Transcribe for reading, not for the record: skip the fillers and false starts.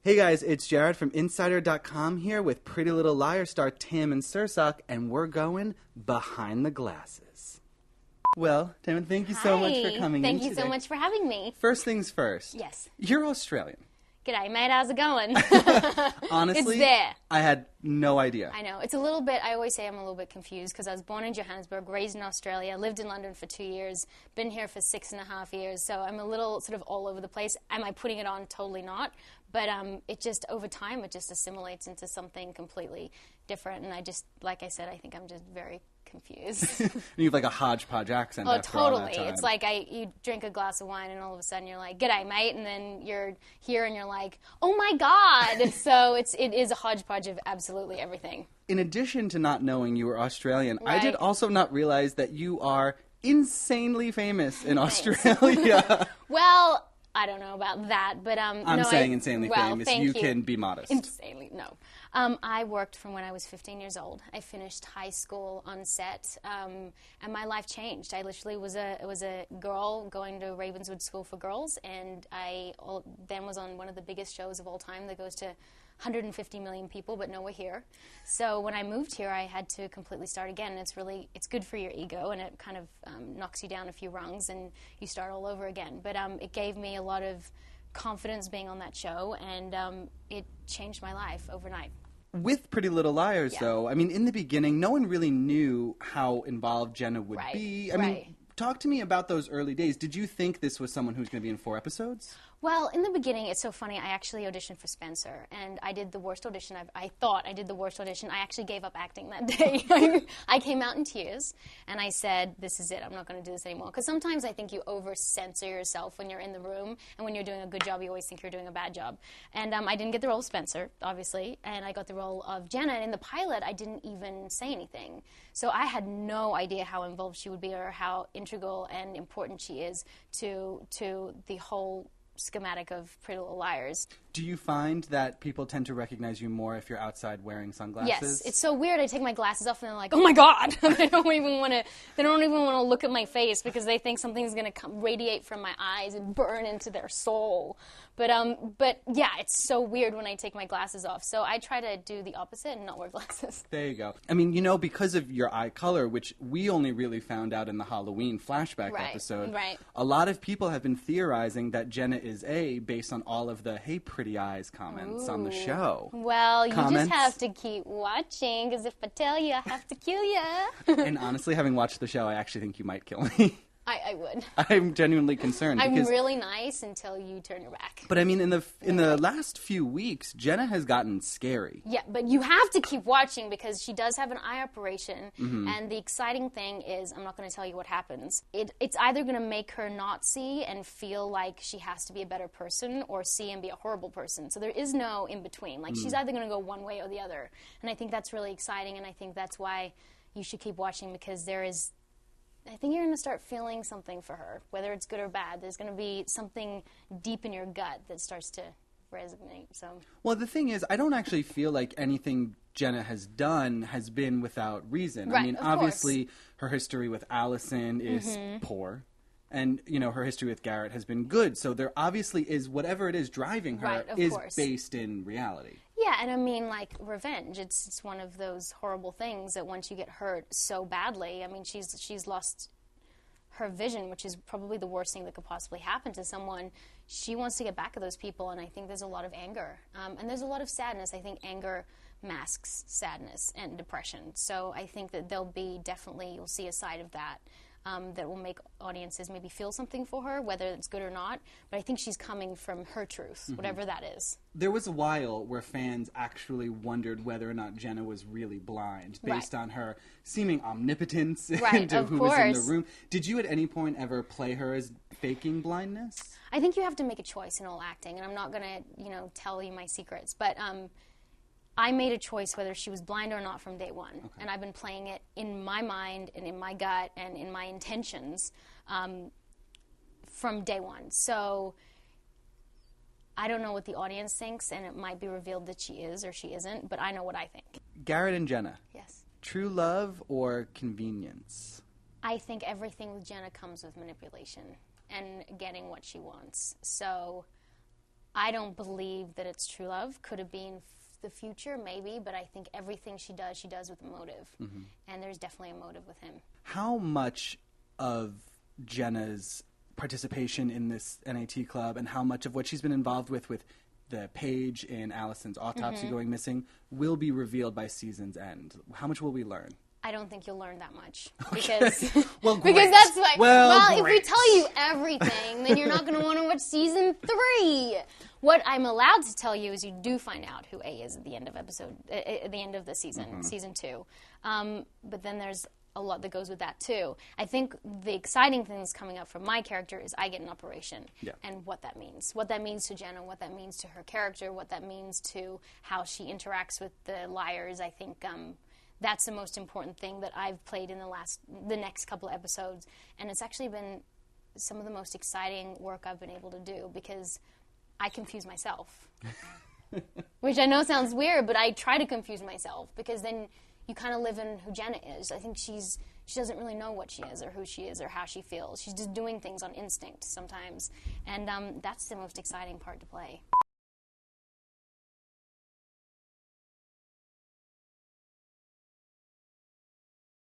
Hey guys, it's Jared from Insider.com here with Pretty Little Liars star Tammin and Sursok, and we're going behind the glasses. Well, Tammin, thank you so much for coming in Thank you today. so much for having me. First things first. Yes. You're Australian. G'day, mate. How's it going? Honestly, It's there. I had no idea. I know. It's a little bit, I always say I'm a little bit confused because I was born in Johannesburg, raised in Australia, lived in London for 2 years, been here for 6.5 years, so I'm a little sort of all over the place. Am I putting it on? Totally not. But it just, over time, it just assimilates into something completely different, and I just, like I said, I think I'm just very confused. You have like a hodgepodge accent. Oh, after all that totally. time. It's like you drink a glass of wine and all of a sudden you're like, "G'day, mate," and then you're here and you're like, "Oh my God!" So it is a hodgepodge of absolutely everything. In addition to not knowing you were Australian, I Right. did also not realize that you are insanely famous in Thanks. Australia. Well, I don't know about that, but I'm saying insanely famous. Thank You can be modest. Insanely, no. I worked from when I was 15 years old. I finished high school on set, and my life changed. I literally was a girl going to Ravenswood School for Girls, and I then was on one of the biggest shows of all time that goes to 150 million people, but nowhere here. So when I moved here, I had to completely start again. And it's good for your ego, and it kind of knocks you down a few rungs, and you start all over again. But it gave me a lot of confidence being on that show, and it changed my life overnight. With Pretty Little Liars, Yeah. though, I mean, in the beginning, no one really knew how involved Jenna would Right, be. I right. mean, talk to me about those early days. Did you think this was someone who was going to be in 4 episodes? Well, in the beginning, it's so funny. I actually auditioned for Spencer, and I did the worst audition. I thought I did the worst audition. I actually gave up acting that day. I came out in tears, and I said, "This is it. I'm not going to do this anymore." Because sometimes I think you over-censor yourself when you're in the room, and when you're doing a good job, you always think you're doing a bad job. And I didn't get the role of Spencer, obviously, and I got the role of Jenna. And in the pilot, I didn't even say anything. So I had no idea how involved she would be or how integral and important she is to the whole schematic of Pretty Little Liars. Do you find that people tend to recognize you more if you're outside wearing sunglasses? Yes, it's so weird. I take my glasses off and they're like, "Oh my God!" They don't even want to look at my face because they think something's going to radiate from my eyes and burn into their soul. But yeah, it's so weird when I take my glasses off. So I try to do the opposite and not wear glasses. There you go. I mean, you know, because of your eye color, which we only really found out in the Halloween flashback Right, episode, right. a lot of people have been theorizing that Jenna is based on all of the "Hey, pretty eyes" comments on the show. Well, you Comments? just have to keep watching, because if I tell you, I have to kill you. And honestly, having watched the show, I actually think you might kill me. I would. I'm genuinely concerned. I'm because, really nice until you turn your back. But I mean, in the last few weeks, Jenna has gotten scary. Yeah, but you have to keep watching because she does have an eye operation, Mm-hmm. and the exciting thing is, I'm not going to tell you what happens. It's either going to make her not see and feel like she has to be a better person, or see and be a horrible person. So there is no in between. Like, she's either going to go one way or the other. And I think that's really exciting, and I think that's why you should keep watching, because I think you're going to start feeling something for her, whether it's good or bad. There's going to be something deep in your gut that starts to resonate. So. Well, the thing is, I don't actually feel like anything Jenna has done has been without reason. Right, I mean, of obviously, her history with Allison is poor. And, you know, her history with Garrett has been good. So there obviously is, whatever it is driving her, Right, of is course. based in reality. Yeah, and I mean, like, revenge. It's one of those horrible things that once you get hurt so badly, I mean, she's lost her vision, which is probably the worst thing that could possibly happen to someone. She wants to get back at those people, and I think there's a lot of anger. And there's a lot of sadness. I think anger masks sadness and depression. So I think that you'll see a side of that. That will make audiences maybe feel something for her, whether it's good or not. But I think she's coming from her truth, whatever that is. There was a while where fans actually wondered whether or not Jenna was really blind, based on her seeming omnipotence into of who was in the course. room. Did you at any point ever play her as faking blindness? I think you have to make a choice in all acting, and I'm not going to, tell you my secrets, but I made a choice whether she was blind or not from day one. Okay. And I've been playing it in my mind and in my gut and in my intentions from day one. So I don't know what the audience thinks, and it might be revealed that she is or she isn't, but I know what I think. Garrett and Jenna. Yes. True love or convenience? I think everything with Jenna comes with manipulation and getting what she wants. So I don't believe that it's true love. Could have been the future, maybe, but I think everything she does with a motive. And there's definitely a motive with him. How much of Jenna's participation in this NAT club and how much of what she's been involved with the Paige and Allison's autopsy going missing will be revealed by season's end? How much will we learn? I don't think you'll learn that much. Okay. Because, Well, because that's why. Well, if we tell you everything, then you're not going to want to watch season 3. What I'm allowed to tell you is you do find out who A is at the end of the season, season 2. But then there's a lot that goes with that too. I think the exciting things coming up from my character is I get an operation, and what that means to Jenna, what that means to her character, what that means to how she interacts with the liars. I think that's the most important thing that I've played in the next couple of episodes, and it's actually been some of the most exciting work I've been able to do because I confuse myself, which I know sounds weird, but I try to confuse myself because then you kind of live in who Jenna is. I think she doesn't really know what she is or who she is or how she feels. She's just doing things on instinct sometimes. And that's the most exciting part to play.